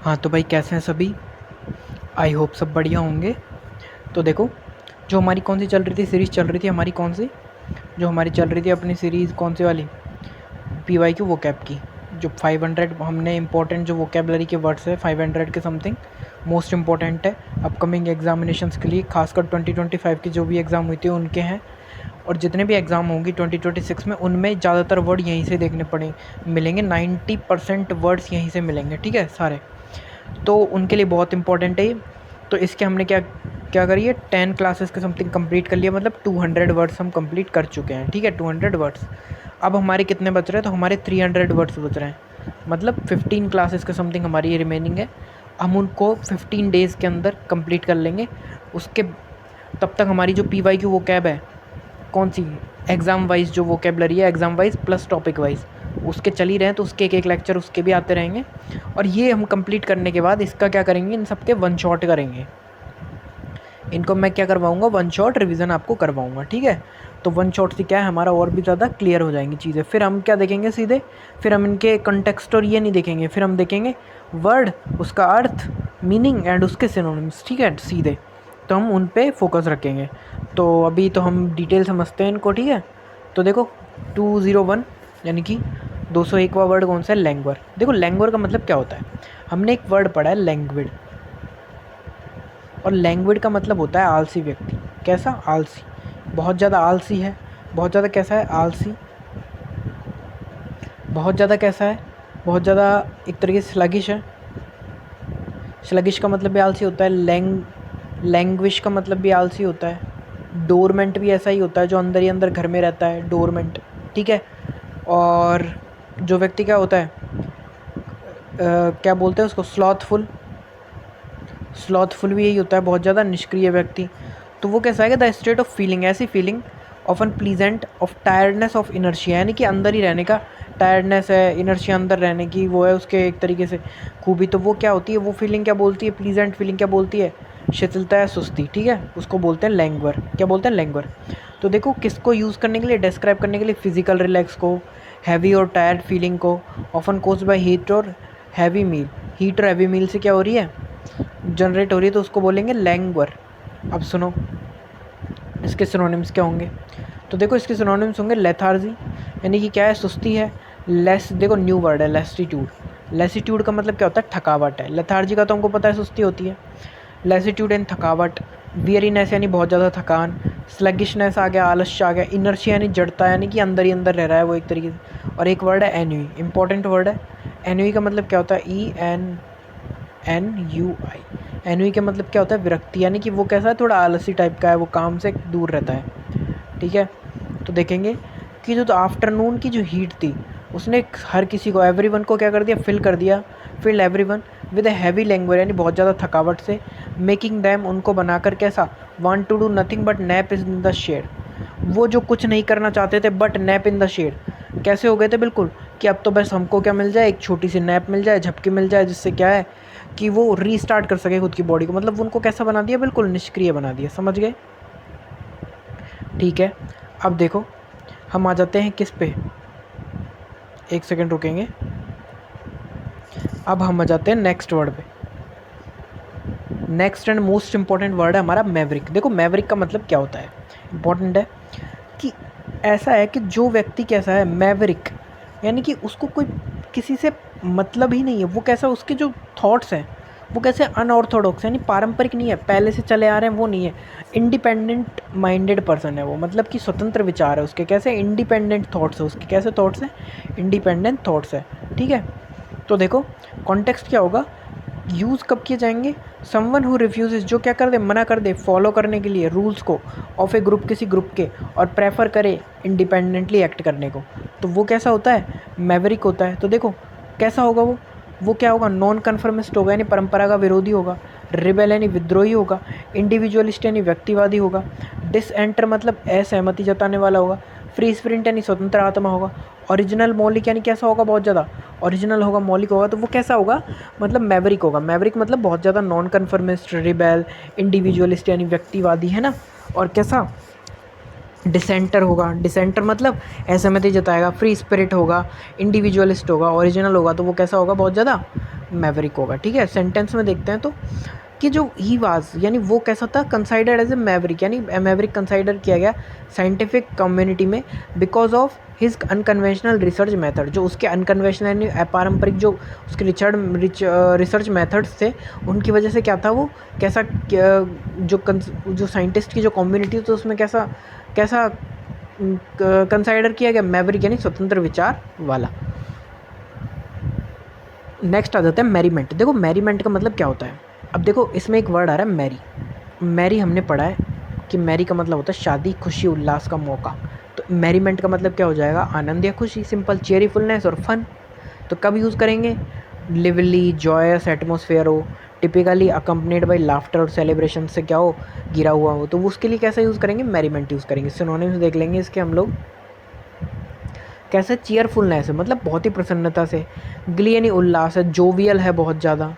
हाँ तो भाई कैसे हैं सभी। आई होप सब बढ़िया होंगे। तो देखो, जो हमारी कौन सी चल रही थी सीरीज़, चल रही थी हमारी कौन सी, जो हमारी चल रही थी अपनी सीरीज़ कौन सी वाली, पी वाई क्यू वोकैब की। जो 500 हमने इंपॉर्टेंट जो वोकेबलरी के वर्ड्स है 500 के समथिंग मोस्ट इंपॉर्टेंट है अपकमिंग एग्जामिनेशंस के लिए, खासकर 2025 की जो भी एग्ज़ाम हुई थी उनके हैं। और जितने भी एग्ज़ाम होंगी 2026 में, उनमें ज़्यादातर वर्ड यहीं से देखने पड़े मिलेंगे। 90% वर्ड्स यहीं से मिलेंगे, ठीक है सारे। तो उनके लिए बहुत इंपॉर्टेंट है ये। तो इसके हमने क्या क्या करी है, 10 क्लासेस के समथिंग कंप्लीट कर लिया, मतलब 200 वर्ड्स हम कंप्लीट कर चुके हैं, ठीक है 200 वर्ड्स। अब हमारे कितने बच रहे हैं, तो हमारे 300 वर्ड्स बच रहे हैं, मतलब 15 क्लासेस के समथिंग हमारी ये रिमेनिंग है। हम उनको 15 डेज़ के अंदर कंप्लीट कर लेंगे। उसके तब तक हमारी जो पी वाई क्यू वो कैब है, कौन सी, एग्ज़ाम वाइज जो वोकेबलरी है, exam wise plus topic wise, उसके चल ही रहे हैं, तो उसके एक एक लेक्चर उसके भी आते रहेंगे। और ये हम कंप्लीट करने के बाद इसका क्या करेंगे, इन सब के वन शॉट करेंगे। इनको मैं क्या करवाऊँगा, वन शॉट रिवीजन आपको करवाऊँगा, ठीक है। तो वन शॉट से क्या है, हमारा और भी ज़्यादा क्लियर हो जाएंगी चीज़ें। फिर हम क्या देखेंगे सीधे, फिर हम इनके कंटेक्स्ट और ये नहीं देखेंगे, फिर हम देखेंगे वर्ड, उसका अर्थ, मीनिंग एंड उसके सिनोनिम्स, ठीक है सीधे। तो हम उन पे फोकस रखेंगे। तो अभी तो हम डिटेल समझते हैं इनको, ठीक है। तो देखो 201 यानी कि 201वां वर्ड कौन सा है, लैंग्वर। देखो लैंग्वर का मतलब क्या होता है, हमने एक वर्ड पढ़ा है लैंग्विड, और लैंग्विड का मतलब होता है आलसी व्यक्ति। कैसा, आलसी, बहुत ज़्यादा आलसी है। बहुत ज़्यादा कैसा है, आलसी। बहुत ज़्यादा कैसा है, बहुत ज़्यादा एक तरीके से स्लगिश है। स्लगिश का मतलब भी आलसी होता है। लैंग्विश का मतलब भी आलसी होता है। डोरमेंट भी ऐसा ही होता है, जो अंदर ही अंदर घर में रहता है, डोरमेंट, ठीक है। और जो व्यक्ति क्या होता है, क्या बोलते हैं उसको, स्लॉथफुल। स्लॉथफुल भी यही होता है, बहुत ज़्यादा निष्क्रिय व्यक्ति। तो वो कैसा है, द स्टेट ऑफ फीलिंग, ऐसी feeling of unpleasant of tiredness of inertia, यानी कि अंदर ही रहने का टायर्डनेस है, इनर्शिया अंदर रहने की वो है उसके एक तरीके से खूबी। तो वो क्या होती है, वो फीलिंग क्या बोलती है, प्लीजेंट फीलिंग क्या बोलती है, शिथिलता या सुस्ती, ठीक है। उसको बोलते हैं लैंग्वर। क्या बोलते हैं, लैंग्वर। तो देखो किसको यूज़ करने के लिए, डिस्क्राइब करने के लिए, फिजिकल रिलैक्स को, हैवी और टायर्ड फीलिंग को, ऑफन कोज्ड बाय हीट और हैवी मील। हीट और हैवी मील से क्या हो रही है, जनरेट हो रही है, तो उसको बोलेंगे लैंग्वर। अब सुनो इसके सिनोनिम्स क्या होंगे। तो देखो इसके सिनोनिम्स होंगे लेथार्जी, यानी कि क्या है, सुस्ती है। लेस, देखो न्यू वर्ड है, लेसिट्यूड। लेसिट्यूड का मतलब क्या होता है, थकावट है। लेथार्जी का तो हमको पता है सुस्ती होती है। लेसिट्यूड एंड थकावट। वियरीनेस यानी बहुत ज़्यादा थकान। स्लगिशनेस आ गया, आलस्य आ गया। इनर्शिया यानी जड़ता, यानी कि अंदर ही अंदर रह रहा है वो एक तरीके से। और एक वर्ड है एन्यूई, इंपॉर्टेंट वर्ड है। एन्यूई का मतलब क्या होता है, ENNUI। एनुई का मतलब क्या होता है, विरक्ति, यानी कि वो कैसा है, थोड़ा आलसी टाइप का है, वो काम से दूर रहता है, ठीक है। तो देखेंगे कि जो तो आफ्टरनून की जो हीट थी, उसने हर किसी को, एवरीवन को क्या कर दिया, fill everyone with a heavy language, यानी बहुत ज़्यादा थकावट से। मेकिंग दैम, उनको बनाकर कैसा, want to do nothing but nap in the shade. वो जो कुछ नहीं करना चाहते थे but nap in the shade, कैसे हो गए थे बिल्कुल, कि अब तो बस हमको क्या मिल जाए, एक छोटी सी नैप मिल जाए, झपकी मिल जाए, जिससे क्या है कि वो रीस्टार्ट कर सके खुद की बॉडी को। मतलब उनको कैसा बना दिया, बिल्कुल निष्क्रिय बना दिया, समझ गए, ठीक है। अब देखो हम आ जाते हैं किस पे, एक सेकंड रुकेंगे। अब हम आ जाते हैं नेक्स्ट वर्ड पे। Next and most important word है हमारा मैवरिक। देखो मैवरिक का मतलब क्या होता है, इंपॉर्टेंट है कि ऐसा है कि जो व्यक्ति कैसा है, मैवरिक, यानी कि उसको कोई किसी से मतलब ही नहीं है। वो कैसा, उसके जो थॉट्स हैं वो कैसे अनऑर्थोडॉक्स, यानी पारंपरिक नहीं है, पहले से चले आ रहे हैं वो नहीं है। इंडिपेंडेंट माइंडेड पर्सन है वो, मतलब कि स्वतंत्र विचार है उसके, कैसे, इंडिपेंडेंट थॉट्स है उसके। कैसे थॉट्स हैं, इंडिपेंडेंट थॉट्स है, ठीक है। तो देखो कॉन्टेक्स्ट क्या होगा, यूज़ कब किए जाएंगे, समवन हु रिफ्यूज़, जो क्या कर दे, मना कर दे, फॉलो करने के लिए रूल्स को, ऑफ ए ग्रुप, किसी ग्रुप के, और प्रेफर करे इंडिपेंडेंटली एक्ट करने को। तो वो कैसा होता है, मैवरिक होता है। तो देखो कैसा होगा वो क्या होगा, नॉन कन्फर्मिस्ट होगा, यानी परंपरा का विरोधी होगा। रिबेल यानी विद्रोही होगा। इंडिविजुअलिस्ट यानी व्यक्तिवादी होगा। डिसएंटर मतलब असहमति जताने वाला होगा। फ्री स्प्रिंट यानी स्वतंत्र आत्मा होगा। ओरिजिनल, मौलिक, यानी कैसा होगा, बहुत ज़्यादा ओरिजिनल होगा, मौलिक होगा। तो वो कैसा होगा, मतलब मैवरिक होगा। मैवरिक मतलब बहुत ज़्यादा नॉन कन्फर्मिस्ट, रिबेल, इंडिविजुअलिस्ट यानी व्यक्तिवादी, है ना। और कैसा, डिसेंटर होगा। डिसेंटर मतलब असहमति जताएगा। फ्री स्पिरिट होगा, इंडिविजुअलिस्ट होगा, ओरिजिनल होगा। तो वो कैसा होगा, बहुत ज़्यादा मैवरिक होगा, ठीक है। सेंटेंस में देखते हैं तो कि जो ही वाज यानी वो कैसा था, कंसाइडर्ड एज ए मैवरिक, यानी मैवरिक कंसाइडर किया गया साइंटिफिक कम्युनिटी में because of his unconventional research method, जो उसके अनकन्वेंशनल यानी अपारंपरिक जो उसके रिसर्च मेथड्स थे उनकी वजह से क्या था वो कैसा जो साइंटिस्ट की जो कम्युनिटी थी उसमें कैसा कैसा कंसाइडर किया गया, मैवरिक यानी स्वतंत्र विचार वाला। नेक्स्ट आ जाता है मैरीमेंट। देखो मैरीमेंट का मतलब क्या होता है, अब देखो इसमें एक वर्ड आ रहा है मैरी। मैरी हमने पढ़ा है कि मैरी का मतलब होता है शादी, खुशी, उल्लास का मौका। तो मैरीमेंट का मतलब क्या हो जाएगा, आनंद या खुशी, सिंपल, चेयरफुलनेस और फन। तो कब यूज़ करेंगे, लिवली जॉयस एटमोसफेयर हो, टिपिकली अकम्पनीड बाई लाफ्टर और सेलिब्रेशन से क्या हो, गिरा हुआ हो, तो वो उसके लिए कैसा यूज़ करेंगे, मैरीमेंट यूज़ करेंगे। सिनोनिम्स देख लेंगे इसके हम लोग। कैसे, चीयरफुलनेस है मतलब बहुत ही प्रसन्नता से, ग्ली यानी उल्लास है, जोवियल है बहुत ज़्यादा,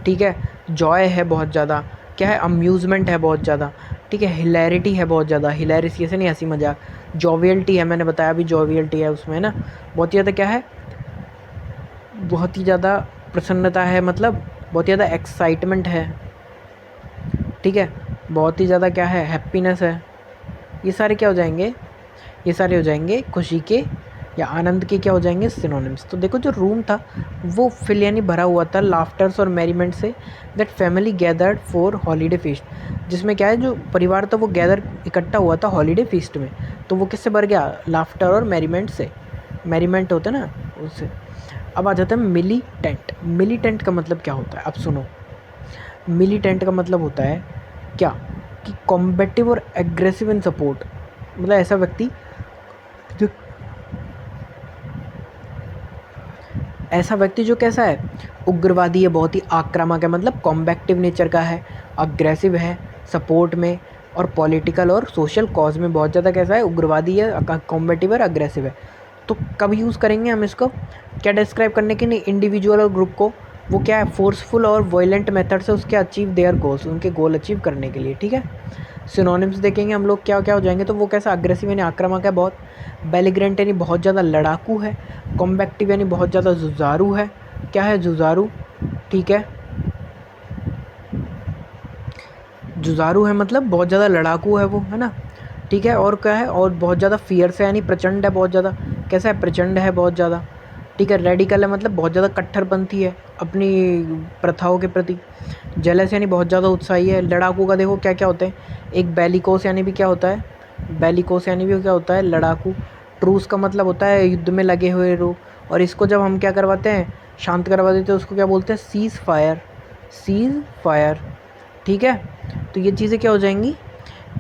ठीक है, जॉय है बहुत ज़्यादा, क्या है, अम्यूज़मेंट है बहुत ज़्यादा, ठीक है, हिलैरिटी है बहुत ज़्यादा, हिलैरिस ऐसे नहीं हंसी मजाक, जोवियलिटी है, मैंने बताया अभी जोवियलिटी है उसमें ना, बहुत ही ज़्यादा क्या है, बहुत ही ज़्यादा प्रसन्नता है, मतलब बहुत ही ज़्यादा एक्साइटमेंट है, ठीक है, बहुत ही ज़्यादा क्या है, हैप्पीनेस है। ये सारे क्या हो जाएंगे, ये सारे हो जाएंगे खुशी के या आनंद के क्या हो जाएंगे, सिनोनिम्स। तो देखो जो रूम था वो फिल यानी भरा हुआ था लाफ्टर्स और मैरीमेंट से, that family gathered for holiday feast, जिसमें क्या है जो परिवार था वो गैदर इकट्ठा हुआ था हॉलीडे फीस्ट में। तो वो किससे भर गया, लाफ्टर और मैरीमेंट से, मैरीमेंट होता है ना उससे। अब आ जाता है मिली टेंट। मिली टेंट का मतलब क्या होता है, अब सुनो। मिली टेंट का मतलब होता है क्या, कि कॉम्बेटिव और एग्रेसिव इन सपोर्ट, मतलब ऐसा व्यक्ति जो ऐसा व्यक्ति जो कैसा है, उग्रवादी है, बहुत ही आक्रामक है, मतलब कॉम्बैक्टिव नेचर का है, अग्रेसिव है सपोर्ट में, और पॉलिटिकल और सोशल कॉज में बहुत ज़्यादा कैसा है, उग्रवादी है, कॉम्बेटिव और अग्रेसिव है। तो कब यूज़ करेंगे हम इसको, क्या डिस्क्राइब करने के लिए, इंडिविजुअल और ग्रुप को, वो क्या है, फोर्सफुल और वॉयलेंट मेथड से उसके अचीव देयर गोल्स, उनके गोल अचीव करने के लिए, ठीक है। सिनोनिम्स देखेंगे हम लोग क्या क्या हो जाएंगे, तो वो कैसा, अग्रेसिव यानी आक्रामक है बहुत, बेलिग्रेंट यानी बहुत ज़्यादा लड़ाकू है, कॉम्बैक्टिव यानी बहुत ज़्यादा जुझारू है, क्या है, जुझारू, ठीक है, जुझारू है मतलब बहुत ज़्यादा लड़ाकू है वो, है ना, ठीक है। और क्या है, और बहुत ज़्यादा फियर्स है यानी प्रचंड है बहुत ज़्यादा, कैसा है, प्रचंड है बहुत ज़्यादा, ठीक है। रेडिकल है मतलब बहुत ज़्यादा कट्टरपंथी है अपनी प्रथाओं के प्रति। जेलस यानी बहुत ज़्यादा उत्साही है। लड़ाकू का देखो क्या क्या होते हैं, एक बेलिकोस यानी भी क्या होता है, बेलिकोस यानी भी क्या होता है, लड़ाकू। ट्रूस का मतलब होता है युद्ध में लगे हुए लोग, और इसको जब हम क्या करवाते हैं, शांत करवा देते हैं, उसको क्या बोलते हैं, सीज़ फायर, सीज़ फायर, ठीक है। तो ये चीज़ें क्या हो जाएंगी,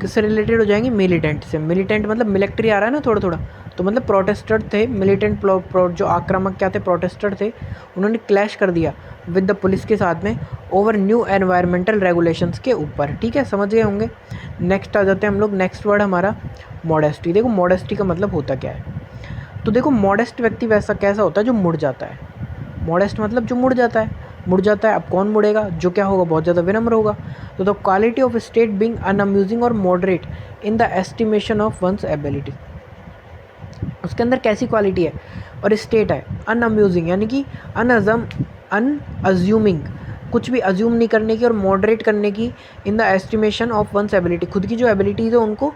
किससे रिलेटेड हो जाएंगी, मिलिटेंट से। मिलिटेंट मतलब मिलिट्री आ रहा है ना थोड़ा थोड़ा, तो मतलब प्रोटेस्टर थे मिलिटेंट, जो आक्रामक क्या थे, प्रोटेस्टर थे, उन्होंने क्लैश कर दिया विद द पुलिस के साथ में ओवर न्यू एनवायरमेंटल रेगुलेशंस के ऊपर, ठीक है, समझ गए होंगे। नेक्स्ट आ जाते हैं हम लोग, नेक्स्ट वर्ड हमारा मॉडेस्टी। देखो मॉडेस्टी का मतलब होता क्या है, तो देखो मॉडेस्ट व्यक्ति वैसा कैसा होता है जो मुड़ जाता है, मॉडेस्ट मतलब जो मुड़ जाता है, मुड़ जाता है। अब कौन मुड़ेगा, जो क्या होगा, बहुत ज़्यादा विनम्र होगा। तो the quality of state being unassuming और moderate in the estimation of one's ability, उसके अंदर कैसी क्वालिटी है, और स्टेट है अनअम्यूजिंग यानी कि अनअज्यूमिंग, कुछ भी अज्यूम नहीं करने की, और मॉडरेट करने की in the estimation of one's ability, खुद की जो एबिलिटीज़ है उनको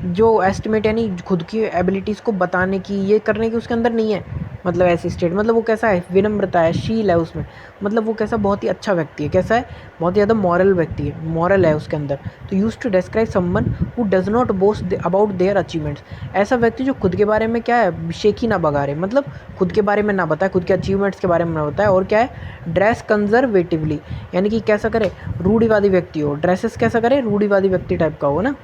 जो एस्टिमेट यानी खुद की एबिलिटीज़ को बताने की, ये करने की उसके अंदर नहीं है, मतलब ऐसी स्टेट, मतलब वो कैसा है, विनम्रता है, शील है उसमें, मतलब वो कैसा, बहुत ही अच्छा व्यक्ति है, कैसा है, बहुत ही ज़्यादा मॉरल व्यक्ति है, मॉरल है उसके अंदर। तो use to describe someone who does not boast about their achievements, ऐसा व्यक्ति जो खुद के बारे में क्या है, शेखी ना बगारे, मतलब खुद के बारे में ना बताए, खुद के अचीवमेंट्स के बारे में ना बताए, और क्या है, ड्रेस कंजर्वेटिवली यानी कि कैसा करे, रूढ़िवादी व्यक्ति हो, ड्रेसेस कैसा करे, रूढ़िवादी व्यक्ति टाइप का हो ना।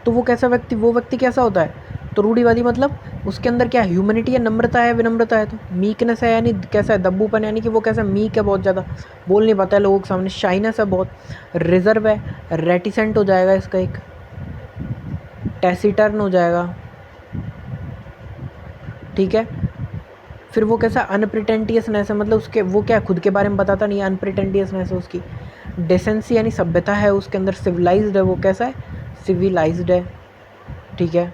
तो वो कैसा व्यक्ति, वो व्यक्ति कैसा होता है, तो रूढ़िवादी मतलब उसके अंदर क्या ह्यूमैनिटी है, नम्रता है, विनम्रता है। तो मीकनेस है यानी कैसा है, दब्बूपन यानी कि वो कैसा मीक है, बहुत ज़्यादा बोल नहीं पाता है लोगों के सामने। शाइनेस है बहुत, रिजर्व है, रेटिसेंट हो जाएगा इसका एक, टैसिटर्न हो जाएगा, ठीक है। फिर वो कैसा, अनप्रिटेंटियसनेस है, मतलब उसके वो क्या खुद के बारे में बताता नहीं है, अनप्रिटेंटियसनेस है उसकी। डेसेंसी यानी सभ्यता है उसके अंदर, सिविलाइज्ड है, वो कैसा है, सिविलाइज्ड है, ठीक है।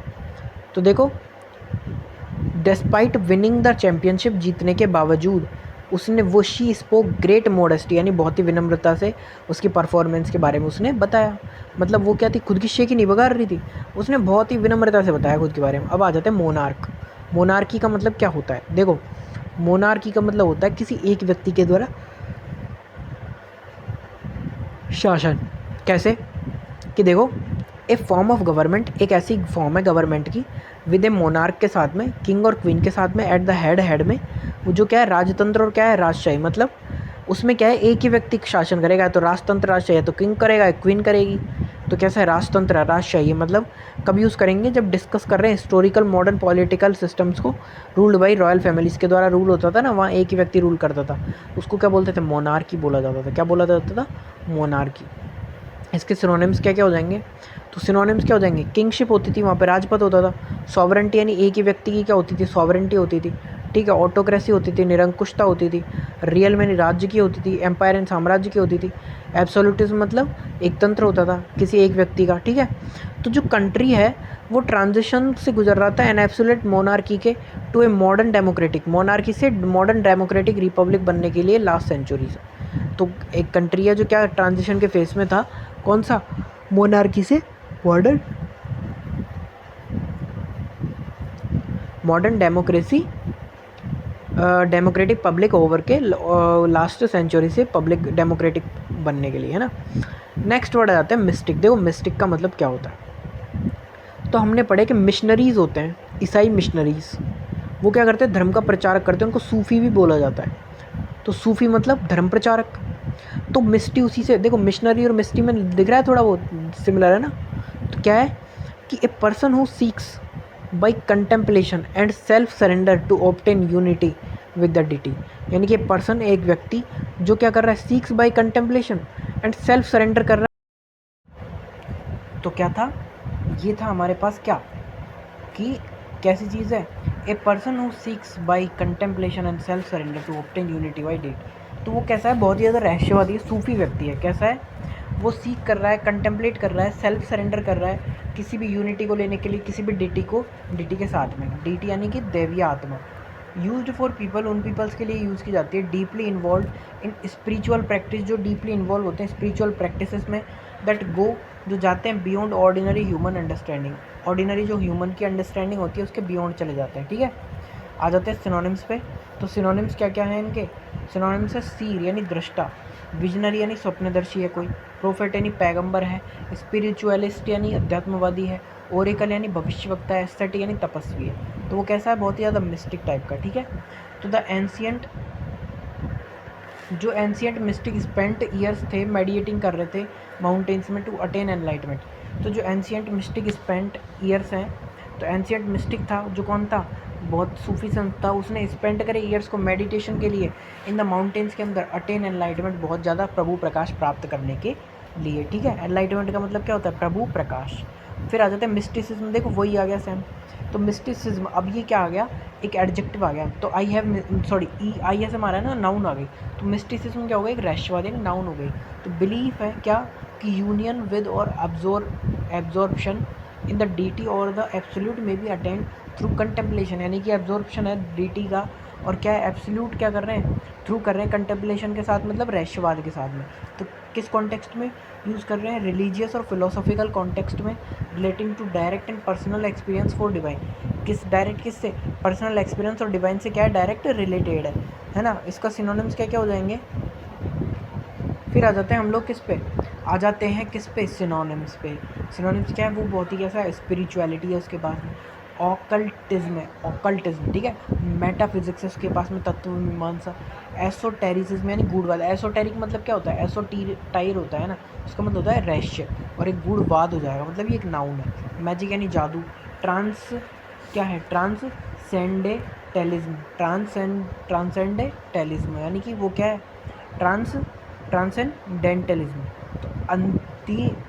तो देखो डिस्पाइट विनिंग द चैम्पियनशिप, जीतने के बावजूद, उसने वो शी स्पोक ग्रेट मॉडेस्टी यानी बहुत ही विनम्रता से उसकी परफॉर्मेंस के बारे में उसने बताया। मतलब वो क्या थी, खुद की शेखी नहीं बगाड़ रही थी, उसने बहुत ही विनम्रता से बताया खुद के बारे में। अब आ जाते हैं मोनार्क। मोनार्की का मतलब क्या होता है, देखो मोनार्की का मतलब होता है किसी एक व्यक्ति के द्वारा शासन। कैसे कि देखो, ए फॉर्म ऑफ गवर्नमेंट, एक ऐसी फॉर्म है गवर्नमेंट की विद ए मोनार्क के साथ में, किंग और क्वीन के साथ में, एट द हेड में, वो जो क्या है राजतंत्र और क्या है राजशाही। मतलब उसमें क्या है एक ही व्यक्ति शासन करेगा, तो राजतंत्र राजशाही है तो किंग करेगा क्वीन करेगी। तो कैसा है राजतंत्र राजशाही, मतलब कब यूज़ करेंगे, जब डिस्कस कर रहे हैं हिस्टोरिकल मॉडर्न पॉलिटिकल सिस्टम्स को। रूल्ड बाई रॉयल फैमिलीज़ के द्वारा रूल होता था ना, वहाँ एक ही व्यक्ति रूल करता था, उसको क्या बोलते थे, मोनार्की बोला जाता था। क्या बोला जाता था, मोनार्की। इसके सिनोनिम्स क्या क्या हो जाएंगे, तो सिनोनिम्स क्या हो जाएंगे, किंगशिप होती थी वहाँ पे, राजपद होता था। सॉवरेंटी यानी एक ही व्यक्ति की क्या होती थी, सॉवरेंटी होती थी। ठीक है, ऑटोक्रेसी होती थी, निरंकुशता होती थी। रियल में राज्य की होती थी, एम्पायर एंड साम्राज्य की होती थी। एब्सोल्यूटिज्म मतलब एक तंत्र होता था किसी एक व्यक्ति का। ठीक है, तो जो कंट्री है वो ट्रांजिशन से गुजर रहा था एन एब्सोल्यूट मोनार्की के to a modern democratic, monarchy से मॉडर्न डेमोक्रेटिक रिपब्लिक बनने के लिए लास्ट सेंचुरी से। तो एक कंट्री है जो क्या ट्रांजिशन के फेस में था, कौन सा, मोनार्की से modern modern democracy, democratic public over के लास्ट सेंचुरी से पब्लिक डेमोक्रेटिक बनने के लिए, है ना। नेक्स्ट वर्ड आ जाता है मिस्टिक। देखो मिस्टिक का मतलब क्या होता है, तो हमने पढ़े कि मिशनरीज़ होते हैं, ईसाई मिशनरीज़, वो क्या करते हैं, धर्म का प्रचारक करते हैं, उनको सूफ़ी भी बोला जाता है। तो सूफ़ी मतलब धर्म प्रचारक। तो मिस्टी उसी से, देखो मिशनरी और मिस्टी में दिख रहा है थोड़ा बहुत सिमिलर है ना। तो क्या है कि a person who seeks by contemplation and self surrender to obtain unity with the deity, यानी कि पर्सन एक व्यक्ति जो क्या कर रहा है, seeks by contemplation and self surrender कर रहा है। तो क्या था, ये था हमारे पास क्या, कि कैसी चीज़ है, a person who seeks by contemplation and self surrender to obtain unity by deity. तो वो कैसा है, बहुत ही ज़्यादा रहस्यवादी सूफी व्यक्ति है। कैसा है, वो सीख कर रहा है, कंटेम्पलेट कर रहा है, सेल्फ सरेंडर कर रहा है किसी भी यूनिटी को लेने के लिए, किसी भी डिटी को, डिटी के साथ में, डिटी यानी कि दैवीय आत्मा। यूज्ड फॉर पीपल, उन पीपल्स के लिए यूज़ की जाती है। Deeply involve in spiritual practice, जो डीपली इन्वॉल्व होते हैं स्पिरिचुअल प्रैक्टिसेस में, दैट गो, जो जाते हैं beyond ordinary human understanding, ordinary जो ह्यूमन की अंडरस्टैंडिंग होती है उसके बियॉन्ड चले जाते हैं। ठीक है, आ जाते हैं सिनोनिम्स पे। तो सिनोनिम्स क्या क्या हैं इनके, सिनोनिम्स है सीर यानी दृष्टा, विजनरी यानी स्वप्नदर्शी है कोई, प्रोफेट यानी पैगंबर है, स्पिरिचुअलिस्ट यानी अध्यात्मवादी है, ओरेकल यानी भविष्यवक्ता है, एस्थेट यानी तपस्वी है। तो वो कैसा है, बहुत ही ज़्यादा मिस्टिक टाइप का। ठीक है, तो द एंशियंट, जो एंशियंट मिस्टिक स्पेंट ईयर्स थे मेडिएटिंग कर रहे थे माउंटेन्स में टू अटेन एनलाइटमेंट। तो जो एंशियंट मिस्टिक स्पेंट ईयर्स हैं, तो एंशियंट मिस्टिक था जो कौन था, बहुत सूफी संत था, उसने स्पेंड करे ईयर्स को मेडिटेशन के लिए इन द माउंटेन्स के अंदर, अटेन एनलाइटमेंट, बहुत ज़्यादा प्रभु प्रकाश प्राप्त करने के लिए। ठीक है, एनलाइटमेंट का मतलब क्या होता है, प्रभु प्रकाश। फिर आ जाते हैं मिस्टिसिज्म, देखो वही आ गया सेम। तो मिस्टिसिज्म, अब ये क्या आ गया, एक एडजेक्टिव आ गया। तो I have, sorry I S हमारा ना नाउन आ गई। तो मिस्टिसिज्म क्या हो गया, एक रहस्यवादी नाउन हो गई। तो बिलीफ है क्या, कि यूनियन विद और एब्जॉर्प्शन इन द डीटी और द एब्सोल्यूट में बी अटेंड थ्रू कंटेम्पलेशन, यानी कि एब्जॉर्प्शन है डीटी का, और क्या है एब्सोल्यूट क्या कर रहे हैं, थ्रू कर रहे हैं कंटेम्पलेशन के साथ, मतलब रहस्यवाद के साथ में। तो किस कॉन्टेक्स्ट में यूज़ कर रहे हैं, रिलीजियस और फिलोसॉफिकल कॉन्टेक्स्ट में, relating to direct and personal experience for divine. किस डायरेक्ट, किससे, पर्सनल एक्सपीरियंस और डिवाइन से क्या है, डायरेक्ट रिलेटेड है ना। इसका सिनोनिम्स क्या क्या हो जाएंगे। फिर आ जाते हैं हम लोग किस पे, आ जाते हैं किस पे, सिनोनिम्स पे। सिनोनिम्स क्या है, वो बहुत ही कैसा स्पिरिचुअलिटी है उसके पास में, ऑकल्टिज्म है, ऑकल्टिज्म। ठीक है, मेटाफिजिक्स है उसके पास में, तत्व मीमांसा, एसोटेरिज्म यानी गूढ़वाद। एसोटेरिक मतलब क्या होता है, एसोटाइर होता है ना, उसका मतलब होता है रहस्य, और एक गूढ़वाद हो जाएगा, मतलब ये एक नाउन है। मैजिक यानी जादू, ट्रांस क्या है, ट्रांससेंडेंटलिज्म, ट्रांससेंडेंटलिज्म यानी कि वो क्या है, ट्रांसेंडेंटलिज्म। तो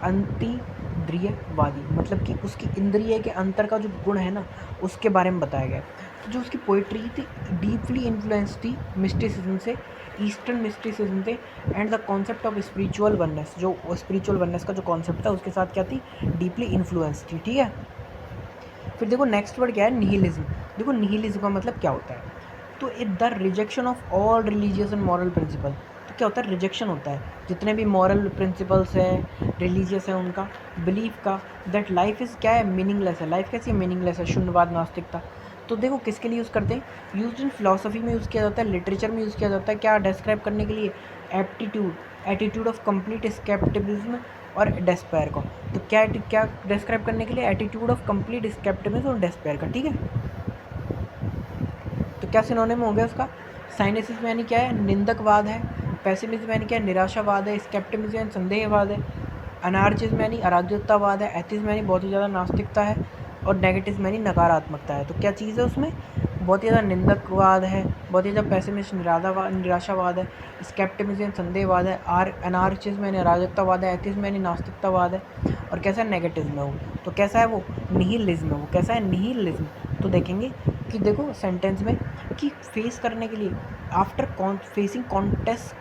अंतरिंद्रियवादी मतलब कि उसकी इंद्रिय के अंतर का जो गुण है ना, उसके बारे में बताया गया। तो जो उसकी पोइट्री थी डीपली इन्फ्लुएंस थी मिस्टिसिज्म से, ईस्टर्न मिस्टिसिज्म से, and the concept of spiritual oneness, जो स्पिरिचुअल वननेस का जो कॉन्सेप्ट था उसके साथ क्या थी, डीपली इन्फ्लुएंस थी। ठीक है, फिर देखो नेक्स्ट वर्ड क्या है, निहिलिज्म। देखो निहिलिज्म का मतलब क्या होता है, तो the rejection of all religious and moral principle. तो क्या होता है, रिजेक्शन होता है जितने भी मॉरल प्रिंसिपल्स है, रिलीजियस है, उनका बिलीफ का, दैट लाइफ इज़ क्या है, मीनिंगलेस है। लाइफ कैसी है, मीनिंगलेस है, शून्यवाद, नास्तिकता। तो देखो किसके लिए यूज़ करते हैं, यूज इन फिलोसफी में यूज़ किया जाता है, लिटरेचर में यूज़ किया जाता है, क्या डिस्क्राइब करने के लिए, aptitude, attitude of complete scepticism और डेस्पेयर को। तो क्या क्या डिस्क्राइब करने के लिए, एटीट्यूड ऑफ कंप्लीट स्केप्टिसिज्म और डेस्पेयर का, ठीक है। तो क्या सिनोनिम हो गया उसका, साइनिसिज्म यानी क्या है, निंदकवाद है, पेसिमिज्म यानी क्या है, निराशावाद है, स्केप्टिसिज्म यानी संदेहवाद है, अनार्चिज्म यानी अराजकतावाद है, एथिज्म यानी बहुत ही ज़्यादा नास्तिकता है, और नेगेटिज्म यानी नकारात्मकता है। तो क्या चीज़ है उसमें, बहुत ही ज़्यादा निंदकवाद है, बहुत ही ज़्यादा पेसिमिस्ट निराशावाद है, स्केप्टिसिज्म यानी संदेहवाद है, अनार्चिज्म यानी अराजकतावाद है, एथिज्म यानी नास्तिकतावाद है, और कैसा है, नेगेटिज्म है वो। तो कैसा है वो, निहिलिज्म है वो। कैसा है, निहिलिज्म। तो देखेंगे कि देखो सेंटेंस में कि फेस करने के लिए, after facing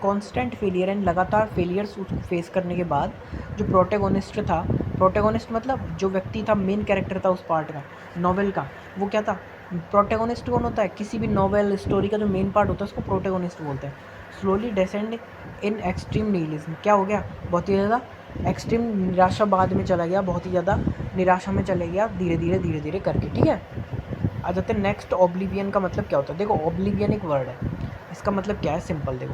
constant failure and लगातार फेलियर्स उसको फेस करने के बाद, जो प्रोटेगोनिस्ट था, प्रोटेगोनिस्ट मतलब जो व्यक्ति था, मेन कैरेक्टर था उस पार्ट का, नॉवेल का, वो क्या था, प्रोटेगोनिस्ट कौन होता है, किसी भी नॉवेल स्टोरी का जो मेन पार्ट होता है उसको प्रोटेगोनिस्ट बोलते हैं। स्लोली डेसेंड इन एक्सट्रीम निहिलिज्म, क्या हो गया, बहुत ही ज़्यादा एक्सट्रीम निराशावाद में चला गया, बहुत ही ज़्यादा निराशा में चले गया, धीरे धीरे करके, ठीक है। आ जाते हैं नेक्स्ट, ओब्लिवियन का मतलब क्या होता है। देखो ओब्लिवियन एक वर्ड है, इसका मतलब क्या है, सिंपल देखो,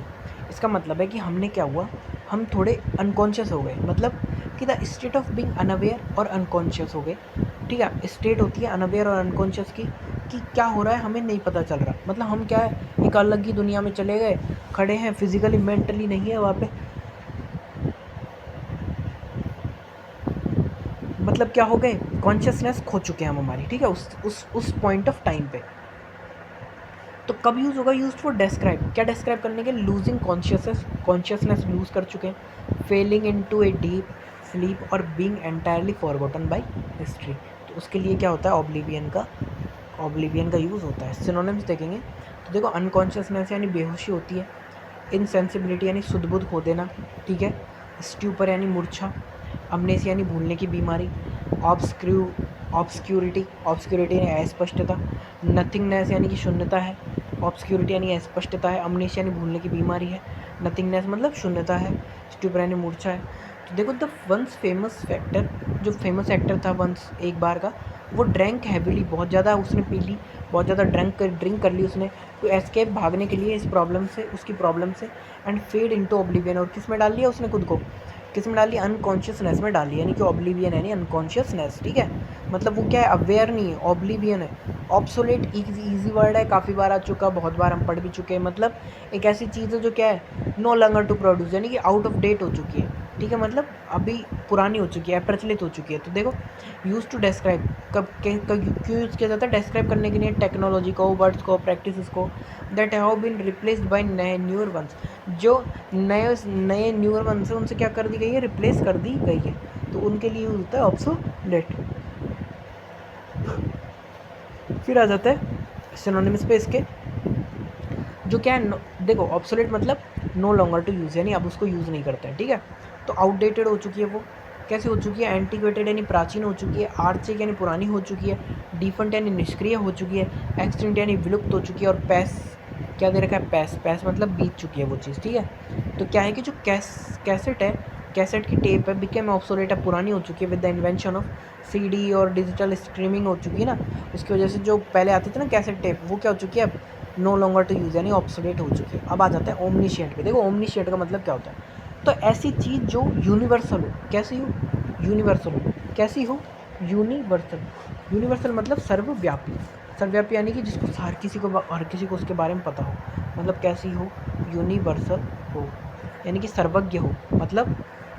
इसका मतलब है कि हमने क्या हुआ, हम थोड़े अनकॉन्शियस हो गए, मतलब कि the state of being unaware और अनकॉन्शियस हो गए, ठीक है। स्टेट होती है अनअवेयर और अनकॉन्शियस की, कि क्या हो रहा है हमें नहीं पता चल रहा, मतलब हम क्या है, एक अलग ही दुनिया में चले गए, खड़े हैं, फिजिकली मेंटली नहीं है वहाँ पे, मतलब क्या हो गए, कॉन्शियसनेस खो चुके हैं हम हमारी, ठीक है, उस पॉइंट ऑफ टाइम पे। तो कब यूज़ होगा, यूज फॉर डिस्क्राइब, क्या डिस्क्राइब करने के, लूजिंग कॉन्शियसनेस लूज़ कर चुके हैं, falling into a deep sleep, और being entirely forgotten by history. तो उसके लिए क्या होता है, ओब्लिवियन का यूज़ होता है। सिनोनिम्स देखेंगे तो देखो, अनकॉन्शियसनेस यानी बेहोशी होती है, इनसेंसिबिलिटी यानी सुध-बुध खो देना, ठीक है, स्ट्यूपर यानी मूर्छा, अमनेसिया यानी भूलने की बीमारी, ऑब्सक्यूरिटी यानी अस्पष्टता, नथिंगनेस यानी कि शून्यता है, ऑब्सक्यूरिटी यानी अस्पष्टता है, अमनेसिया यानी भूलने की बीमारी है, नथिंगनेस मतलब शून्यता है, स्ट्यूपर यानी मूर्छा है। तो देखो द वंस फेमस फैक्टर, जो फेमस एक्टर था वंस एक बार का, वो ड्रैंक हैविली, बहुत ज़्यादा उसने पी ली, बहुत ज़्यादा ड्रिंक कर ली उसने, टू एस्केप, भागने के लिए इस प्रॉब्लम से, उसकी प्रॉब्लम से, एंड फेड इनटू ओब्लिवियन, और किस में डाल लिया उसने खुद को, किस में डाल लिया, अनकॉन्शियसनेस में डाल लिया, यानी कि ओब्लिवियन यानी अनकॉन्शियसनेस, ठीक है। मतलब वो क्या है, अवेयर नहीं है, ओब्लिवियन है। ऑब्सोलेट ईजी वर्ड है, काफ़ी बार आ चुका, बहुत बार हम पढ़ भी चुके हैं, मतलब एक ऐसी चीज़ है जो क्या है, नो लॉन्गर टू प्रोड्यूस, यानी कि आउट ऑफ डेट हो चुकी है, ठीक है, मतलब अभी पुरानी हो चुकी है, प्रचलित हो चुकी है। तो देखो यूज़ टू डिस्क्राइब, क्यों यूज़ किया जाता है, डिस्क्राइब करने के लिए टेक्नोलॉजी को, वर्ड्स को, प्रैक्टिसेस को, that have been replaced by नए न्यूअर वंस, जो नए न्यूअर वंस है उनसे क्या कर दी गई है, रिप्लेस कर दी गई है, तो उनके लिए यूज़ होता है ऑब्सोलेट। फिर आ जाता है सिनोनिम्स पे इसके, जो क्या है, देखो ऑब्सोलेट मतलब नो लॉन्गर टू यूज़, यानी अब उसको यूज़ नहीं करते हैं, ठीक है। तो आउटडेटेड हो चुकी है वो, कैसे हो चुकी है, एंटीक्वेटेड यानी प्राचीन हो चुकी है, आर्चेक यानी पुरानी हो चुकी है, डिफेंट यानी निष्क्रिय हो चुकी है, एक्सटिंक्ट यानी विलुप्त हो चुकी है, और पैस क्या दे रखा है, पैस मतलब बीत चुकी है वो चीज़, ठीक है। तो क्या है कि जो कैसेट है, कैसेट की टेप है, बिकेम ऑब्सोलेट है, पुरानी हो चुकी है, with the invention of CD और डिजिटल स्ट्रीमिंग हो चुकी है ना, उसकी वजह से जो पहले आती थी ना कैसेट टेप, वो क्या हो चुकी है, अब नो लॉन्गर टू यूज़, यानी ऑब्सोलेट हो चुकी है। अब आ जाता है ओमनीशिएंट पे। देखो ओमनीशिएंट का मतलब क्या होता है, तो ऐसी चीज़ जो यूनिवर्सल हो, कैसी हो, यूनिवर्सल हो, कैसी हो, यूनिवर्सल मतलब सर्वव्यापी यानी कि जिसको हर किसी को उसके बारे में पता हो, मतलब कैसी हो, यूनिवर्सल हो, यानी कि सर्वज्ञ हो, मतलब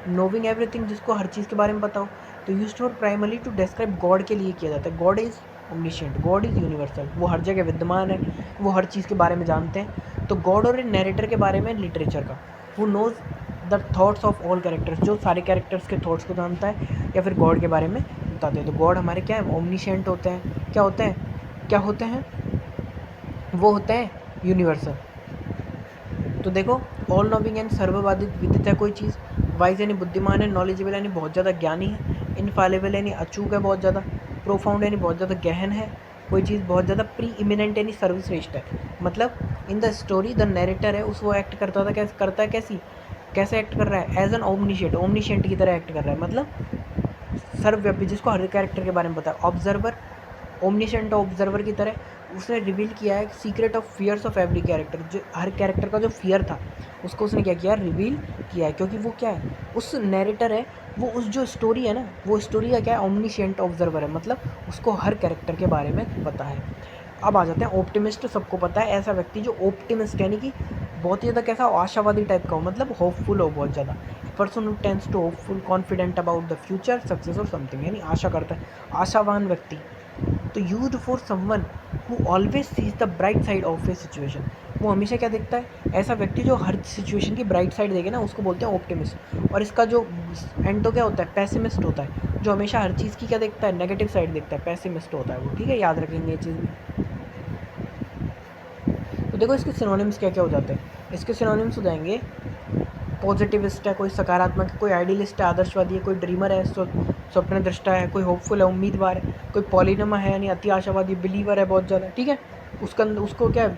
नोविंग एवरीथिंग, जिसको हर चीज़ के बारे में पता हो। तो used for primarily to describe God के लिए किया जाता है, God is omniscient, God is universal, वो हर जगह विद्यमान है, वो हर चीज़ के बारे में जानते हैं। तो गॉड और नैरेटर के बारे में लिटरेचर का, who nose the thoughts of all characters, जो सारे कैरेक्टर्स के थॉट्स को जानता है, या फिर गॉड के बारे में बताते हैं। तो गॉड हमारे क्या है, ओमनिशिएंट होते हैं, क्या होते हैं, वो होते हैं यूनिवर्सल। तो देखो ऑल नोविंग एंड सर्ववादित विदित है कोई चीज़, वाइज यानी बुद्धिमान है, नॉलेजेबल यानी बहुत ज़्यादा ज्ञानी है, इनफॉलेबल यानी अचूक है बहुत ज़्यादा, प्रोफाउंड यानी बहुत ज़्यादा गहन है कोई चीज़, बहुत ज़्यादा प्री इमिनेंट यानी सर्वश्रेष्ठ है, मतलब in the story the narrator है उस वो एक्ट करता था, कैसे करता है, कैसे एक्ट कर रहा है, एज एन ओमनिशेंट की तरह एक्ट कर रहा है, मतलब सर्वव्यापी, जिसको हर कैरेक्टर के बारे में पता है। ऑब्जर्वर, ओमनिशेंट ऑब्जर्वर की तरह उसने रिवील किया है secret of fears of every character, जो हर कैरेक्टर का जो फियर था उसको उसने क्या किया, रिवील किया है, क्योंकि वो क्या है, उस नैरेटर है, वो उस जो स्टोरी है ना, वो स्टोरी का क्या है, ओमनिशेंट ऑब्जर्वर है, मतलब उसको हर कैरेक्टर के बारे में पता है। अब आ जाते हैं ऑप्टिमिस्ट, सबको पता है ऐसा व्यक्ति जो ऑप्टिमिस्ट यानी कि बहुत ही ज़्यादा कैसा आशावादी टाइप का हो, मतलब होपफुल हो बहुत ज़्यादा। Person who tends to hopeful confident about the future success और समथिंग, यानी आशा करता है, आशावान व्यक्ति। तो used for someone who always sees the bright side of a situation, वो हमेशा क्या देखता है, ऐसा व्यक्ति जो हर सिचुएशन की ब्राइट साइड देखे ना, उसको बोलते हैं ऑप्टिमिस्ट। और इसका जो एंड तो क्या होता है, पैसिमिस्ट होता है, जो हमेशा हर चीज़ की क्या देखता है, नेगेटिव साइड देखता है, पैसिमिस्ट होता है वो, ठीक है, याद रखेंगे ये चीज़ भी। तो देखो इसके सिनोनिम्स क्या क्या हो जाते हैं, इसके सिनोनिम्स हो जाएंगे, पॉजिटिविस्ट है, कोई सकारात्मक है, कोई आइडियलिस्ट है, आदर्शवादी है, कोई ड्रीमर है, स्वप्न दृष्टा है, कोई होपफुल है, उम्मीदवार है, कोई पॉलिनमा है यानी अति आशावादी, बिलीवर है बहुत ज़्यादा, ठीक है, उसका उसको क्या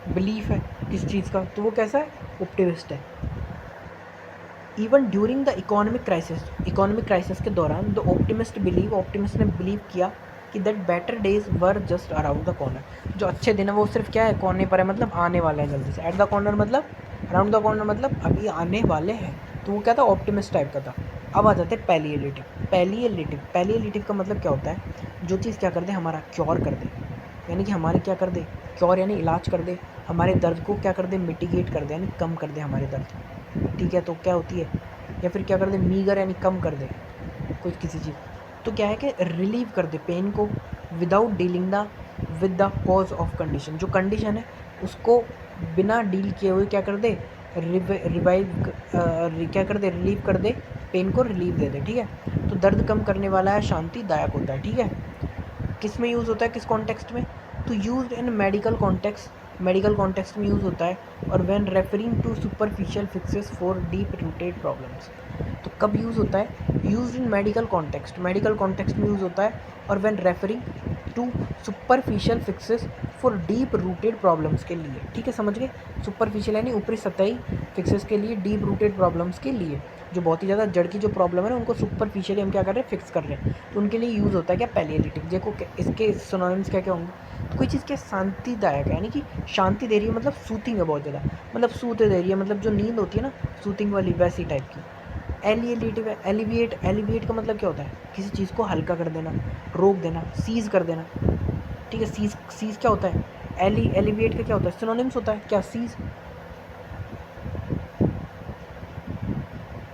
बिलीफ है किस चीज़ का, तो वो कैसा है, ऑप्टिमिस्ट है। Even during the economic crisis के दौरान द ऑप्टिमिस्ट ने बिलीव किया कि that better days were just around the corner, जो अच्छे दिन है वो सिर्फ क्या है, कोने पर है, मतलब आने वाले हैं जल्दी से। एट द कॉर्नर मतलब अराउंड द कॉर्नर मतलब अभी आने वाले हैं, तो वो क्या था, ऑप्टिमिस्ट टाइप का था। अब आ जाते हैं पैलिएटिव का मतलब क्या होता है, जो चीज़ क्या कर दे, हमारा क्योर कर दे, यानी कि हमारे क्या कर दे, क्योर यानी इलाज कर दे, हमारे दर्द को क्या कर दे, मिटिगेट कर दे, यानी कम कर दे हमारे दर्द, ठीक है, तो क्या होती है, या फिर क्या कर दे, मीगर यानी कम कर दे कोई किसी चीज़, तो क्या है कि रिलीव कर दे पेन को, without dealing with the cause of condition, जो कंडीशन है उसको बिना डील किए हुए क्या कर दे, क्या कर दे, रिलीव कर दे, पेन को रिलीव दे दे, ठीक है। तो दर्द कम करने वाला है, शांतिदायक होता है, ठीक है। किस में यूज़ होता है, किस कॉन्टेक्स्ट में, तो यूज इन मेडिकल कॉन्टेक्स्ट में यूज़ होता है, और when referring to superficial fixes for deep rooted problems, तो कब यूज़ होता है, यूज इन मेडिकल कॉन्टेक्स्ट में यूज़ होता है, और when referring to superficial fixes for deep rooted problems के लिए, ठीक है, समझ गए, सुपरफिशियल यानी ऊपरी सतही फिक्सेस के लिए, डीप रूटेड प्रॉब्लम्स के लिए, जो बहुत ही ज़्यादा जड़ की जो प्रॉब्लम है ना, उनको सुपरफिशियली हम क्या कर रहे हैं, फिक्स कर रहे हैं, तो उनके लिए यूज़ होता है क्या, पैलिएटिव। देखो इसके सिनोनिम्स क्या क्या होंगे, तो कोई चीज़ क्या शांतिदायक है, यानी कि शांति दे रही है, मतलब सूथिंग है बहुत ज़्यादा, मतलब सूत दे रही है, मतलब जो नींद होती है ना सूथिंग वाली, वैसी टाइप की। एलिएटिव है, एलिविएट का मतलब क्या होता है, किसी चीज़ को हल्का कर देना, रोक देना, सीज कर देना, ठीक है, सीज क्या होता है, एलिविएट का क्या होता है, सिनोनिम्स होता है क्या, सीज,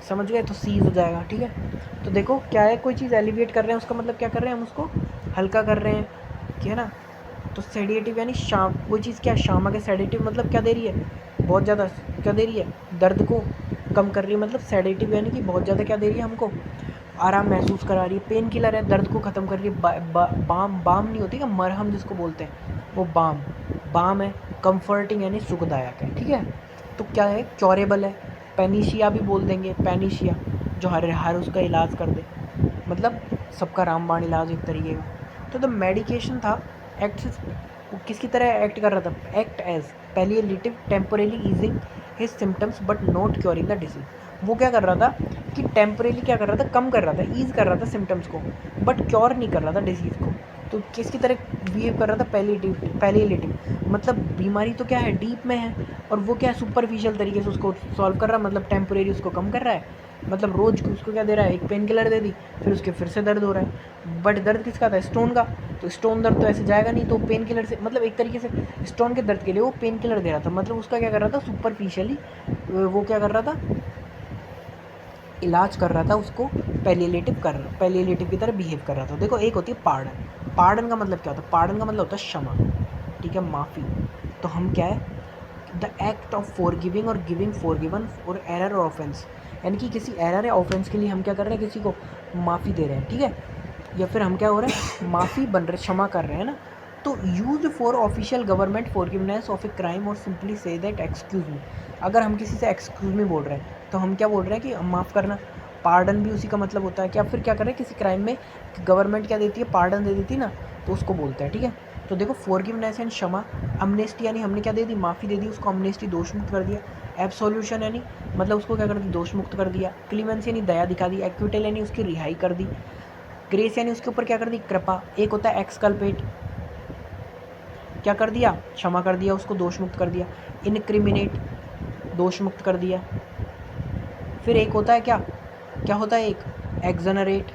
समझ गए, तो सीज हो जाएगा, ठीक है। तो देखो क्या है, कोई चीज़ एलिविएट कर रहे हैं उसका मतलब क्या कर रहे हैं, हम उसको हल्का कर रहे हैं, ठीक है ना। तो सेडिएटिव यानी शाम, कोई चीज़ क्या शामक है, सेडेटिव मतलब क्या दे रही है, बहुत ज़्यादा क्या दे रही है, दर्द को कम कर रही है, मतलब सेडेटिव यानी कि बहुत ज़्यादा क्या दे रही है, हमको आराम महसूस करा रही है। पेन किलर है, दर्द को ख़त्म कर रही है, बाम नहीं होती क्या, मरहम जिसको बोलते हैं, वो बाम है। कंफर्टिंग यानी सुखदायक है, ठीक है। तो क्या है, क्योरेबल है, पेनिशिया भी बोल देंगे, पेनिशिया जो हर उसका इलाज कर दे, मतलब सबका रामबाण इलाज एक तरीके का। तो द मेडिकेशन था एक्ट, किसकी तरह एक्ट कर रहा था, act as palliative temporarily easing his symptoms but not curing the disease. वो क्या कर रहा था कि टेम्परेली क्या कर रहा था, कम कर रहा था, ईज कर रहा था सिम्टम्स को, बट क्योर नहीं कर रहा था डिसीज़ को। तो किसकी तरह बिहेव कर रहा था, पैलिएटिव, मतलब बीमारी तो क्या है, डीप में है, और वो क्या है, सुपरफिशियल तरीके से उसको सॉल्व कर रहा है, मतलब टेम्परेरी उसको कम कर रहा है, मतलब रोज़ उसको क्या दे रहा है, एक पेन किलर दे दी, फिर उसके फिर से दर्द हो रहा है, बट दर्द किसका था, स्टोन का, तो स्टोन दर्द तो ऐसे जाएगा नहीं, तो पेन किलर से, मतलब एक तरीके से स्टोन के दर्द के लिए वो पेन किलर दे रहा था, मतलब उसका क्या कर रहा था, सुपरफिशियली वो क्या कर रहा था, इलाज कर रहा था, उसको पैलिएटिव की तरह बिहेव कर रहा था। देखो एक होती है पार्डन का मतलब क्या होता है, पार्डन का मतलब होता है क्षमा, ठीक है, माफ़ी। तो हम क्या है, द एक्ट ऑफ फॉरगिविंग और गिविंग फॉरगिवन फॉर एरर और ऑफेंस, यानी कि किसी एरर या ऑफेंस के लिए हम क्या कर रहे हैं, किसी को माफ़ी दे रहे हैं, ठीक है, या फिर हम क्या हो रहे हैं, माफ़ी बन रहे, क्षमा कर रहे हैं ना। तो use for official government forgiveness of a crime और simply say that excuse me, अगर हम किसी से एक्सक्यूज़ मी बोल रहे हैं तो हम क्या बोल रहे हैं कि माफ़ करना, पार्डन भी उसी का मतलब होता है। क्या फिर क्या कर रहे हैं, किसी क्राइम में गवर्नमेंट क्या देती है, पार्डन दे देती है ना, तो उसको बोलते हैं, ठीक है। तो देखो फॉरगिवनेस एंड क्षमा, अमनेस्टी यानी हमने क्या दे दी, माफ़ी दे दी उसको, अमनेस्टी दोष मुक्त कर दिया, एब्सोल्यूशन यानी मतलब उसको क्या कर दिया, दोष मुक्त कर दिया, क्लीमेंस यानी दया दिखा दी, एक्विटल यानी उसकी रिहाई कर दी, ग्रेस यानी उसके ऊपर क्या कर दी, कृपा। एक होता है एक्सकल्पेट, क्या कर दिया, क्षमा कर दिया उसको, दोष मुक्त कर दिया, इनक्रिमिनेट दोष मुक्त कर दिया। फिर एक होता है क्या, क्या होता है एक, एक्सनरेट,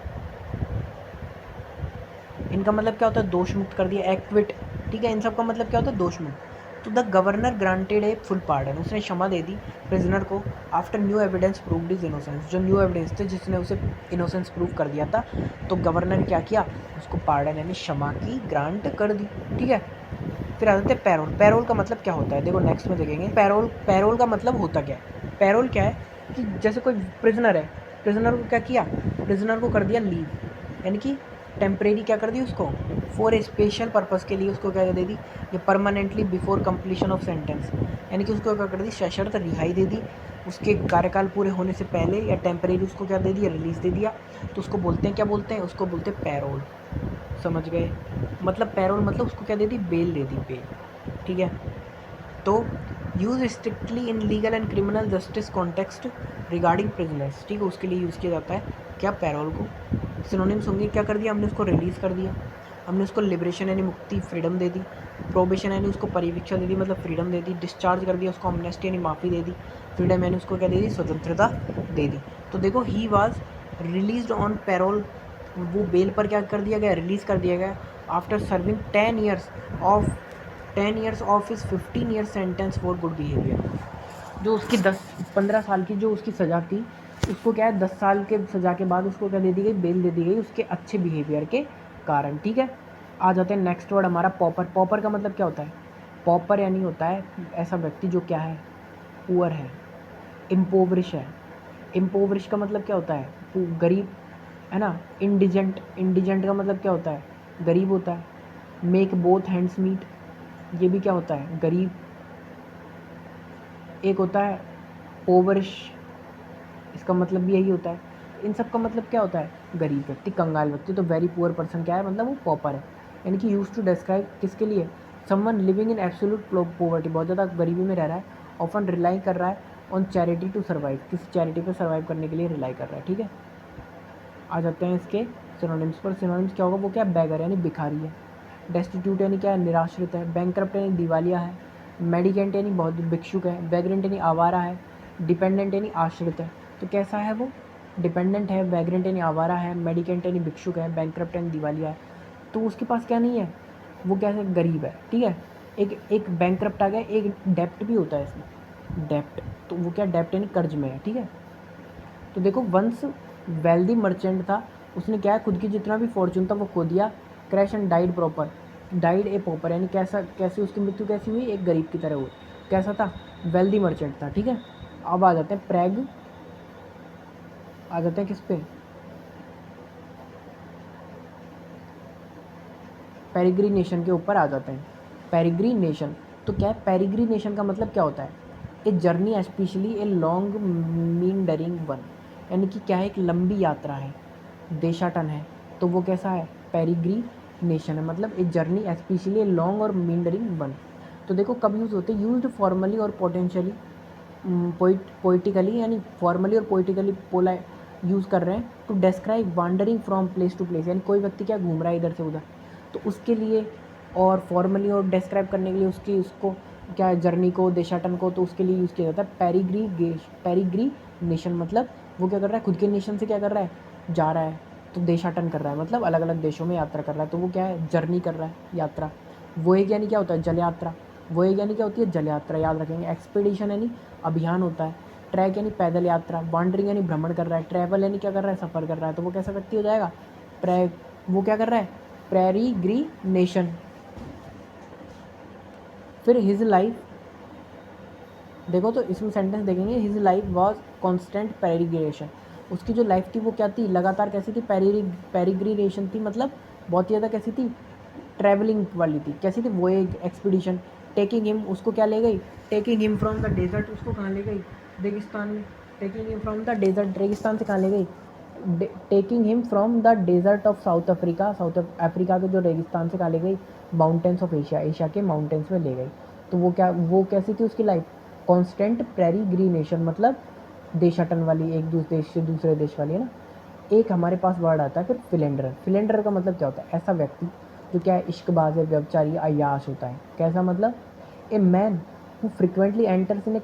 इनका मतलब क्या होता है, दोष मुक्त कर दिया, एक्विट, ठीक है, इन सब का मतलब क्या होता है, दोष मुक्त। तो the governor granted a full pardon, उसने क्षमा दे दी प्रिजनर को after new evidence proved his innocence, जो न्यू एविडेंस थे जिसने उसे इनोसेंस प्रूव कर दिया था, तो गवर्नर क्या किया, उसको पार्डन यानी क्षमा की ग्रांट कर दी, ठीक है। फिर आ जाते हैं पैरोल। पैरोल का मतलब क्या होता है, देखो नेक्स्ट में देखेंगे। पैरोल, पैरोल का मतलब होता क्या है, पैरोल क्या है कि जैसे कोई प्रिजनर है, प्रिजनर को क्या किया, प्रिजनर को कर दिया लीव, यानी कि टेम्परेरी क्या कर दी उसको, फॉर ए स्पेशल पर्पज़ के लिए उसको क्या दे दी, ये permanently before completion of sentence, यानी कि उसको क्या कर दी, सशर्त रिहाई दे दी, उसके कार्यकाल पूरे होने से पहले, या टेम्परेरी उसको क्या दे दिया, रिलीज़ दे दिया। तो उसको बोलते हैं, क्या बोलते हैं, उसको बोलते हैं पैरोल, समझ गए। मतलब पैरोल मतलब उसको क्या दे दी, बेल दे दी, बेल, ठीक है। तो use strictly in legal and criminal justice context regarding prisoners, ठीक है, उसके लिए यूज़ किया जाता है क्या, पैरोल को। सिनोनिम्स होंगे, क्या कर दिया हमने, उसको रिलीज़ कर दिया, हमने उसको लिबरेशन यानी मुक्ति, फ्रीडम दे दी, प्रोबेशन यानी उसको परिवीक्षा दे दी, मतलब फ्रीडम दे दी, डिस्चार्ज कर दिया उसको, अमनेस्टी यानी माफ़ी दे दी, फ्रीडम यानी उसको क्या दे दी, स्वतंत्रता दे दी। तो देखो he was released on parole, वो बेल पर क्या कर दिया गया, रिलीज़ कर दिया गया, आफ्टर सर्विंग 10 ईयर्स ऑफ इस 15 year sentence for good behaviour. जो उसकी 10-15 साल की जो उसकी सज़ा थी, उसको क्या है, 10 साल के सज़ा के बाद उसको क्या दे दी गई, बेल दे दी गई उसके अच्छे बिहेवियर के कारण, ठीक है। आ जाते हैं नेक्स्ट वर्ड हमारा पॉपर। पॉपर का मतलब क्या होता है, पॉपर यानी होता है ऐसा व्यक्ति जो क्या है, पुअर है, इम्पोवरिश है। इम्पोवरिश का मतलब क्या होता है, गरीब, है ना। इंडिजेंट, इंडिजेंट का मतलब क्या होता है, गरीब होता है। मेक बोथ हैंड्स मीट, ये भी क्या होता है, गरीब। एक होता है पोवरिश, इसका मतलब भी यही होता है। इन सब का मतलब क्या होता है, गरीब व्यक्ति, कंगाल व्यक्ति। तो वेरी पुअर पर्सन क्या है, मतलब वो पॉपर है, यानी कि यूज टू डिस्क्राइब किसके लिए, someone living in absolute poverty, बहुत ज़्यादा गरीबी में रह रहा है, ऑफन रिलाई कर रहा है ऑन चैरिटी टू सर्वाइव, किसी चैरिटी पर सर्वाइव करने के लिए रिलाई कर रहा है, ठीक है। आ जाते हैं इसके सिनोनिम्स पर। सिनोनिम्स क्या होगा, वो क्या है, बैगर यानी भिखारी है, डेस्टिट्यूट यानी क्या है, निराश्रित है, बैंकरप्ट यानी दिवालिया है, मेडिकेंट यानी बहुत भिक्षुक है, वैग्रेंट यानी आवारा है, डिपेंडेंट यानी आश्रित है। तो कैसा है वो, डिपेंडेंट है, वैग्रेंट यानी आवारा है, मेडिकेंट यानी भिक्षुक है, बैंकरप्ट यानी दिवालिया है। तो उसके पास क्या नहीं है, वो कैसे गरीब है, ठीक है। एक एक बैंकरप्ट आ गया, एक डेप्ट भी होता है इसमें, डेप्ट। तो वो क्या, डेप्ट यानी कर्ज में है, ठीक है। तो देखो वंस वेल्दी मर्चेंट था, उसने क्या है, खुद की जितना भी फॉर्चून था वो खो दिया, crash and died proper, died a pauper, यानी कैसा, कैसी उसकी मृत्यु कैसी हुई, एक गरीब की तरह हुई। कैसा था, वेल्दी मर्चेंट था, ठीक है। अब आ जाते हैं प्रेग, आ जाते हैं किस पे, पेरिग्रीनेशन के ऊपर आ जाते हैं। पेरिग्रीनेशन, तो क्या है, पेरिग्रीनेशन का मतलब क्या होता है, a journey specially a long meandering one, यानी कि क्या है, एक लंबी यात्रा है, देशाटन है, तो वो कैसा है, पेरिग्रीनेशन है, मतलब a journey specially a long और मींडरिंग वन। तो देखो कब यूज़ होते हैं, यूज्ड फॉर्मली और पोटेंशियली, पोइटिकली, यानी फॉर्मली और पोइटिकली पोला यूज़ कर रहे हैं, to describe wandering from place to place, यानी कोई व्यक्ति क्या घूम रहा है इधर से उधर, तो उसके लिए, और फॉर्मली और डिस्क्राइब करने के लिए उसकी, उसको क्या है, जर्नी को, देशाटन को, तो उसके लिए यूज़ किया जाता है पेरिग्रीनेशन। मतलब वो क्या कर रहा है, खुद के नेशन से क्या कर रहा है, जा रहा है, तो देशाटन कर रहा है, मतलब अलग अलग देशों में यात्रा कर रहा है, तो वो क्या है, जर्नी कर रहा है, यात्रा। वोएग यानी क्या होता है, जल यात्रा, वोएग यानी क्या होती है, जल यात्रा, याद रखेंगे। एक्सपीडिशन यानी अभियान होता है, ट्रैक यानी पैदल यात्रा, वांडरिंग यानी भ्रमण कर रहा है, ट्रैवल यानी क्या कर रहा है, सफ़र कर रहा है, तो वो कैसा व्यक्ति हो जाएगा, वो क्या कर रहा है, पेरिग्रीनेशन। फिर हिज लाइफ, देखो तो इसमें सेंटेंस देखेंगे, हिज लाइफ वॉज कॉन्स्टेंट पेरिग्रेशन, उसकी जो लाइफ थी वो क्या थी, लगातार कैसी थी, पेरिग्रेशन थी, मतलब बहुत ही ज़्यादा कैसी थी, ट्रैवलिंग वाली थी, कैसी थी, वो एक एक्सपीडिशन। टेकिंग हिम, उसको क्या ले गई, taking him from the desert, उसको कहाँ ले गई, रेगिस्तान में। Taking him from the desert, रेगिस्तान से कहाँ ले गई, taking him from the desert of South Africa, South Africa के जो रेगिस्तान से कहाँ ले गई, माउंटेन्स ऑफ एशिया, एशिया के माउंटेन्स में ले गई। तो वो कैसी थी उसकी लाइफ? कॉन्स्टेंट प्रेरी ग्रीनेशन, मतलब देशाटन वाली, एक देश से दूसरे देश वाली, है ना। एक हमारे पास वर्ड आता है फिर फिलेंडर। फिलेंडर का मतलब क्या होता है? ऐसा व्यक्ति जो क्या है, इश्कबाज है, व्यभिचारी, अय्याश होता है। कैसा मतलब? A man who frequently enters in a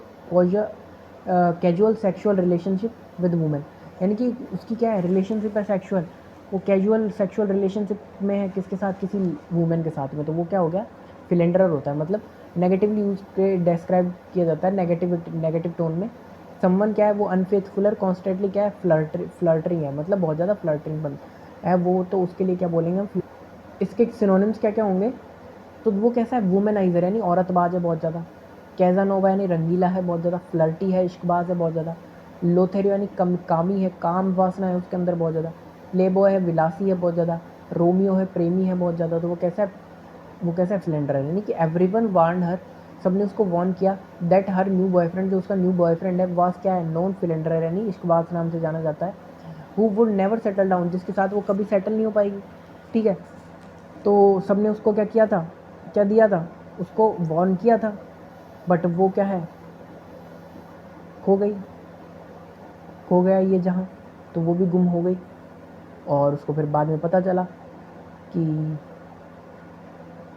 casual sexual relationship with women, यानी कि उसकी क्या है, रिलेशनशिप है सेक्सुअल, वो कैजुअल सेक्सुअल रिलेशनशिप में है, किसके साथ? किसी वुमेन के साथ में। तो वो क्या हो गया? फिलेंडर होता है। मतलब नेगेटिवली यूज के डिस्क्राइब किया जाता है, नेगेटिव टोन में। समवन क्या है, वो अनफेथफुल और कॉन्स्टेंटली क्या है, फ्लर्टरिंग है, मतलब बहुत ज़्यादा फ्लर्टरिंग बन है वो। तो उसके लिए क्या बोलेंगे हम? इसके सिनोनिम्स क्या क्या होंगे? तो वो कैसा है? वुमेनाइजर, यानी औरतबाज है बहुत ज़्यादा। कैजानोवा यानी रंगीला है बहुत ज़्यादा। फ्लर्टी है, इश्कबाज है बहुत ज़्यादा। लोथेरियो यानी कामी है, काम वासना है उसके अंदर बहुत ज़्यादा। प्लेबॉय है, विलासी है बहुत ज़्यादा। रोमियो है, प्रेमी है बहुत ज़्यादा। तो वो कैसा है? वो कैसा है? फ्लेंडर है, यानी कि एवरीवन वार्न हर, सबने उसको वार्न किया दैट हर न्यू बॉयफ्रेंड, जो उसका न्यू बॉयफ्रेंड है, वास क्या है? नॉन फिलेंडर, यानी इश्कबाज नाम से जाना जाता है। Who would never settle down, जिसके साथ वो कभी सेटल नहीं हो पाएगी। ठीक है। तो सबने उसको क्या किया था? क्या दिया था? उसको वार्न किया था, बट वो क्या है? खो गई, खो गया ये जहाँ। तो वो भी गुम हो गई। और उसको फिर बाद में पता चला कि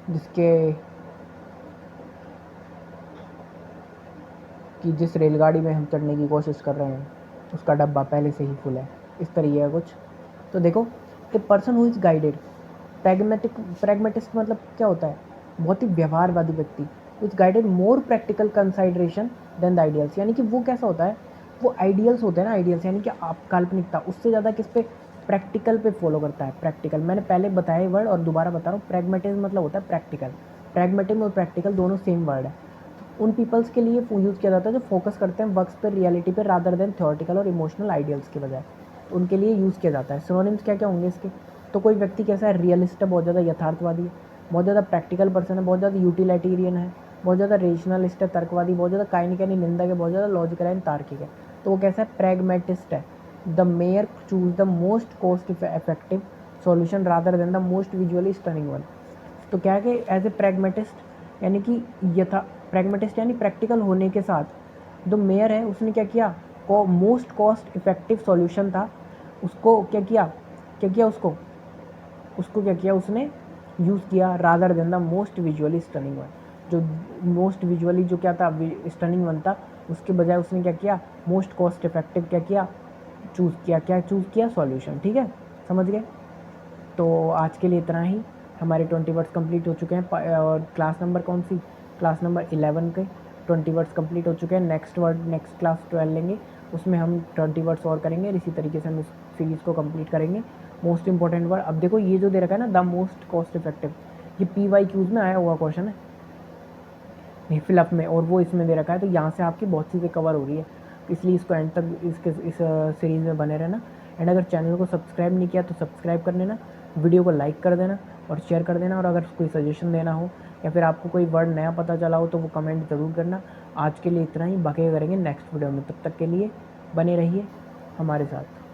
जिसके कि जिस रेलगाड़ी में हम चढ़ने की कोशिश कर रहे हैं उसका डब्बा पहले से ही फुल है। इस तरीके का कुछ। तो देखो, a person who is guided, pragmatist मतलब क्या होता है? बहुत ही व्यवहारवादी व्यक्ति। Which guided more practical consideration than the ideals, यानी कि वो कैसा होता है? वो आइडियल्स होते हैं ना, आइडियल्स यानी कि आप काल्पनिकता, उससे ज़्यादा किस पे? प्रैक्टिकल पे फॉलो करता है। प्रैक्टिकल मैंने पहले बताया वर्ड और दोबारा बता रहा हूँ। प्रैग्मेटिज्म मतलब होता है प्रैक्टिकल। प्रैग्मेटिज्म और प्रैक्टिकल दोनों सेम वर्ड है। उन पीपल्स के लिए यूज़ किया जाता है जो फोकस करते हैं वर्क्स पर, रियलिटी पर, रादर देन थ्योरेटिकल और इमोशनल आइडियल्स के बजाय। तो उनके लिए यूज़ किया जाता है। सिनोनिम्स क्या क्या होंगे इसके? तो कोई व्यक्ति कैसा है? रियलिस्ट है, बहुत ज़्यादा यथार्थवादी है, बहुत ज़्यादा प्रैक्टिकल पर्सन है, बहुत ज़्यादा यूटिलिटेरियन है, बहुत ज़्यादा रेशनलिस्ट है, तर्कवादी, बहुत ज़्यादा काइनिक यानी निंदक है, बहुत ज़्यादा लॉजिकल है, तार्किक है। तो वो कैसा है? प्रैग्मेटिस्ट है। The mayor choose the most cost effective solution rather than the most visually stunning one. तो क्या है कि एज ए प्रैग्मेटिस्ट, यानी कि यथा प्रैग्मेटिस्ट यानी प्रैक्टिकल होने के साथ जो मेयर है उसने क्या किया? मोस्ट कॉस्ट इफेक्टिव सॉल्यूशन था, उसको क्या किया? क्या किया उसको? उसको क्या किया उसने? यूज़ किया rather than the most visually stunning one. जो मोस्ट विजुअली जो क्या था, स्टनिंग वन था, उसके बजाय उसने क्या किया? मोस्ट कॉस्ट इफेक्टिव क्या किया? चूज़ किया। क्या चूज़ किया? सॉल्यूशन। ठीक है, समझ गए? तो आज के लिए इतना ही। हमारे 20 वर्ड्स कंप्लीट हो चुके हैं। और क्लास नंबर कौन सी? क्लास नंबर 11 के 20 वर्ड्स कंप्लीट हो चुके हैं। नेक्स्ट क्लास 12 लेंगे, उसमें हम 20 वर्ड्स और करेंगे। इसी तरीके से हम इस सीरीज़ को कंप्लीट करेंगे। मोस्ट इंपॉर्टेंट वर्ड, अब देखो ये जो दे रखा है ना, द मोस्ट कॉस्ट इफेक्टिव, ये PYQs में आया हुआ क्वेश्चन है, नहीं फिलअप में, और वो इसमें दे रखा है। तो यहाँ से आपकी बहुत चीज़ें कवर हो रही है, इसलिए इसको एंड तक इस सीरीज़ में बने रहना। एंड अगर चैनल को सब्सक्राइब नहीं किया तो सब्सक्राइब कर लेना, वीडियो को लाइक कर देना और शेयर कर देना। और अगर कोई सजेशन देना हो या फिर आपको कोई वर्ड नया पता चला हो तो वो कमेंट ज़रूर करना। आज के लिए इतना ही, बाकी करेंगे नेक्स्ट वीडियो में। तब तक के लिए बने रहिए हमारे साथ।